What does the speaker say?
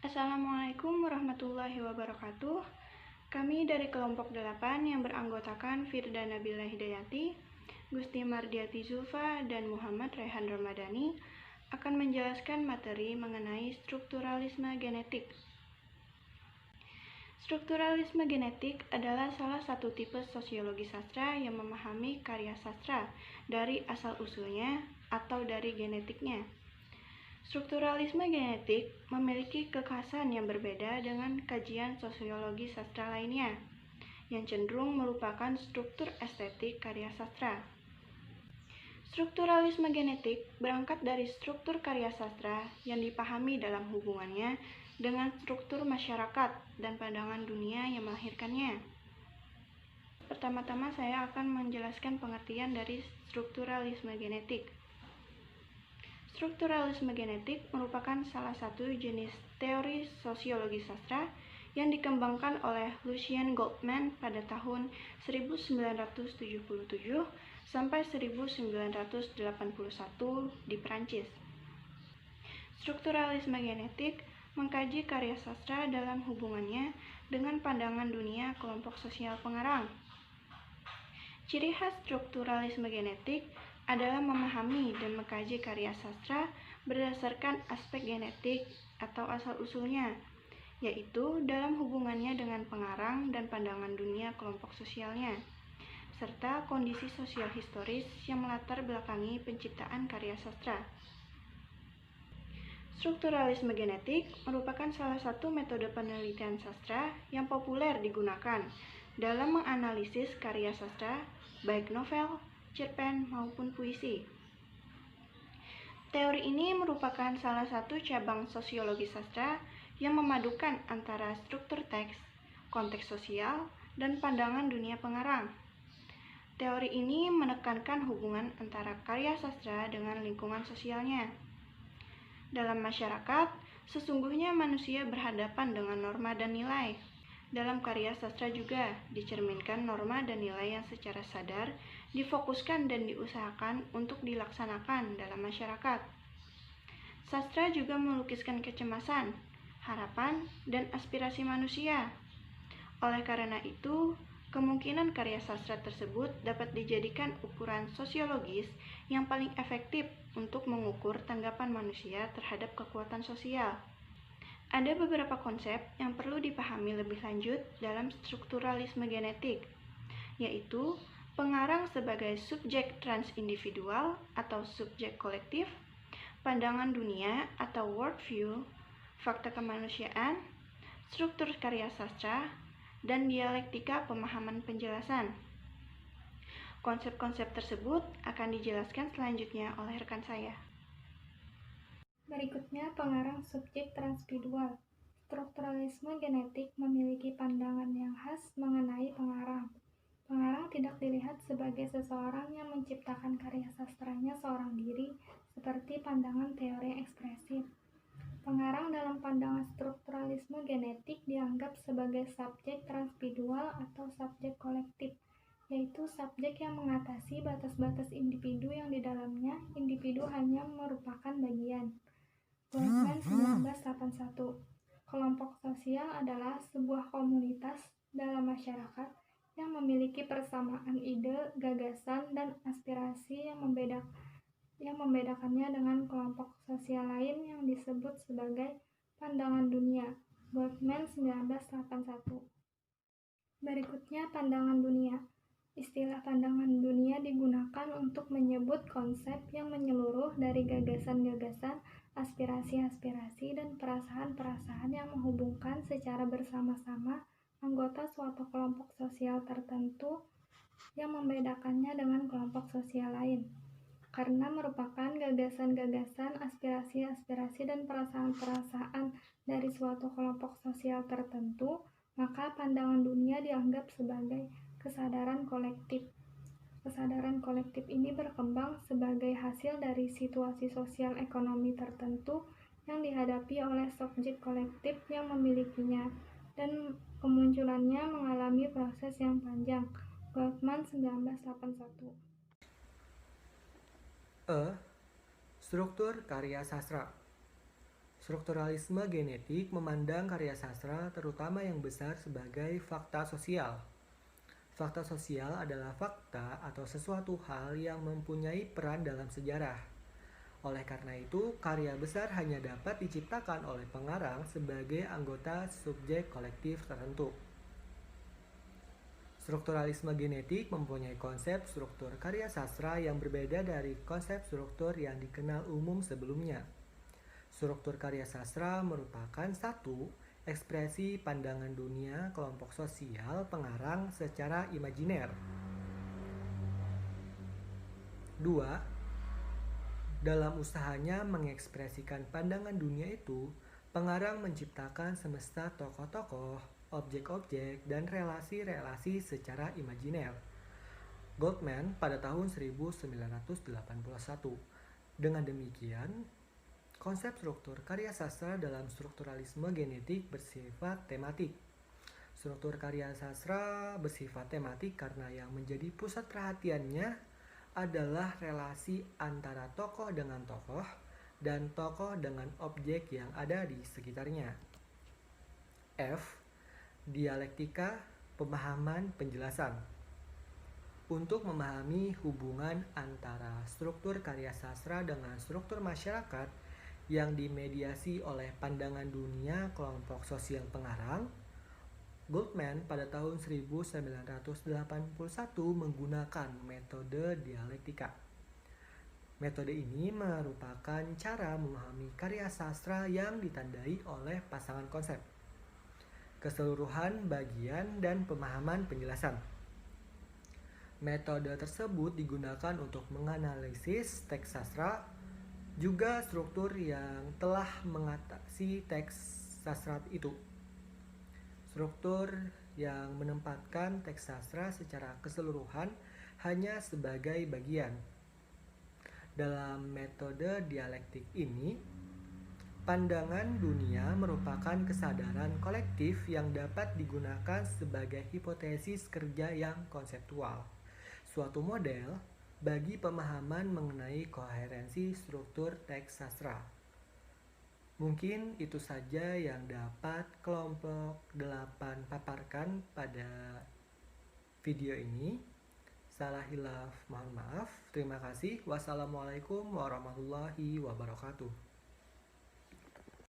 Assalamualaikum warahmatullahi wabarakatuh. Kami dari kelompok 8 yang beranggotakan Firda Nabila Hidayati, Gusti Mardiati Zulfa, dan Muhammad Rehan Ramadhani akan menjelaskan materi mengenai strukturalisme genetik. Strukturalisme genetik adalah salah satu tipe sosiologi sastra yang memahami karya sastra dari asal-usulnya atau dari genetiknya. Strukturalisme genetik memiliki kekhasan yang berbeda dengan kajian sosiologi sastra lainnya, yang cenderung merupakan struktur estetik karya sastra. Strukturalisme genetik berangkat dari struktur karya sastra yang dipahami dalam hubungannya dengan struktur masyarakat dan pandangan dunia yang melahirkannya. Pertama-tama saya akan menjelaskan pengertian dari strukturalisme genetik. Strukturalisme genetik merupakan salah satu jenis teori sosiologi sastra yang dikembangkan oleh Lucien Goldman pada tahun 1977 sampai 1981 di Prancis. Strukturalisme genetik mengkaji karya sastra dalam hubungannya dengan pandangan dunia kelompok sosial pengarang. Ciri khas strukturalisme genetik adalah memahami dan mengkaji karya sastra berdasarkan aspek genetik atau asal-usulnya, yaitu dalam hubungannya dengan pengarang dan pandangan dunia kelompok sosialnya, serta kondisi sosial historis yang melatar belakangi penciptaan karya sastra. Strukturalisme genetik merupakan salah satu metode penelitian sastra yang populer digunakan dalam menganalisis karya sastra, baik novel, cerpen, maupun puisi. Teori ini merupakan salah satu cabang sosiologi sastra yang memadukan antara struktur teks, konteks sosial, dan pandangan dunia pengarang. Teori ini menekankan hubungan antara karya sastra dengan lingkungan sosialnya. Dalam masyarakat, sesungguhnya manusia berhadapan dengan norma dan nilai. Dalam karya sastra juga dicerminkan norma dan nilai yang secara sadar difokuskan dan diusahakan untuk dilaksanakan dalam masyarakat. Sastra juga melukiskan kecemasan, harapan, dan aspirasi manusia. Oleh karena itu, kemungkinan karya sastra tersebut dapat dijadikan ukuran sosiologis yang paling efektif untuk mengukur tanggapan manusia terhadap kekuatan sosial. Ada beberapa konsep yang perlu dipahami lebih lanjut dalam strukturalisme genetik, yaitu pengarang sebagai subjek transindividual atau subjek kolektif, pandangan dunia atau worldview, fakta kemanusiaan, struktur karya sastra, dan dialektika pemahaman penjelasan. Konsep-konsep tersebut akan dijelaskan selanjutnya oleh rekan saya. Berikutnya pengarang subjek transindividual. Strukturalisme genetik memiliki pandangan yang khas mengenai pengarang. Pengarang tidak dilihat sebagai seseorang yang menciptakan karya sastranya seorang diri, seperti pandangan teori ekspresif. Pengarang dalam pandangan strukturalisme genetik dianggap sebagai subjek transindividual atau subjek kolektif, yaitu subjek yang mengatasi batas-batas individu yang di dalamnya individu hanya merupakan bagian. Goldman 1981. Kelompok sosial adalah sebuah komunitas dalam masyarakat yang memiliki persamaan ide, gagasan, dan aspirasi yang membedakannya dengan kelompok sosial lain yang disebut sebagai pandangan dunia. Goldman 1981. Berikutnya pandangan dunia. Istilah pandangan dunia digunakan untuk menyebut konsep yang menyeluruh dari gagasan-gagasan, aspirasi-aspirasi, dan perasaan-perasaan yang menghubungkan secara bersama-sama anggota suatu kelompok sosial tertentu yang membedakannya dengan kelompok sosial lain. Karena merupakan gagasan-gagasan, aspirasi-aspirasi, dan perasaan-perasaan dari suatu kelompok sosial tertentu, maka pandangan dunia dianggap sebagai kesadaran kolektif. Kesadaran kolektif ini berkembang sebagai hasil dari situasi sosial ekonomi tertentu yang dihadapi oleh subjek kolektif yang memilikinya, dan kemunculannya mengalami proses yang panjang. Goldman 1981. Struktur karya sastra. Strukturalisme genetik memandang karya sastra terutama yang besar sebagai fakta sosial. Fakta sosial adalah fakta atau sesuatu hal yang mempunyai peran dalam sejarah. Oleh karena itu, karya besar hanya dapat diciptakan oleh pengarang sebagai anggota subjek kolektif tertentu. Strukturalisme genetik mempunyai konsep struktur karya sastra yang berbeda dari konsep struktur yang dikenal umum sebelumnya. Struktur karya sastra merupakan satu, ekspresi pandangan dunia kelompok sosial pengarang secara imajiner. 2. Dalam usahanya mengekspresikan pandangan dunia itu, pengarang menciptakan semesta tokoh-tokoh, objek-objek, dan relasi-relasi secara imajiner. Goldman pada tahun 1981. Dengan demikian, konsep struktur karya sastra dalam strukturalisme genetik bersifat tematik. Struktur karya sastra bersifat tematik karena yang menjadi pusat perhatiannya adalah relasi antara tokoh dengan tokoh dan tokoh dengan objek yang ada di sekitarnya. F. Dialektika, pemahaman, penjelasan. Untuk memahami hubungan antara struktur karya sastra dengan struktur masyarakat yang dimediasi oleh pandangan dunia kelompok sosial pengarang, Goldman pada tahun 1981 menggunakan metode dialektika. Metode ini merupakan cara memahami karya sastra yang ditandai oleh pasangan konsep, keseluruhan, bagian, dan pemahaman penjelasan. Metode tersebut digunakan untuk menganalisis teks sastra, juga struktur yang telah mengatasi teks sastra itu. Struktur yang menempatkan teks sastra secara keseluruhan hanya sebagai bagian. Dalam metode dialektik ini, pandangan dunia merupakan kesadaran kolektif yang dapat digunakan sebagai hipotesis kerja yang konseptual, suatu model bagi pemahaman mengenai koherensi struktur teks sastra. Mungkin itu saja yang dapat kelompok 8 paparkan pada video ini. Salah hilaf mohon maaf. Terima kasih. Wassalamualaikum warahmatullahi wabarakatuh.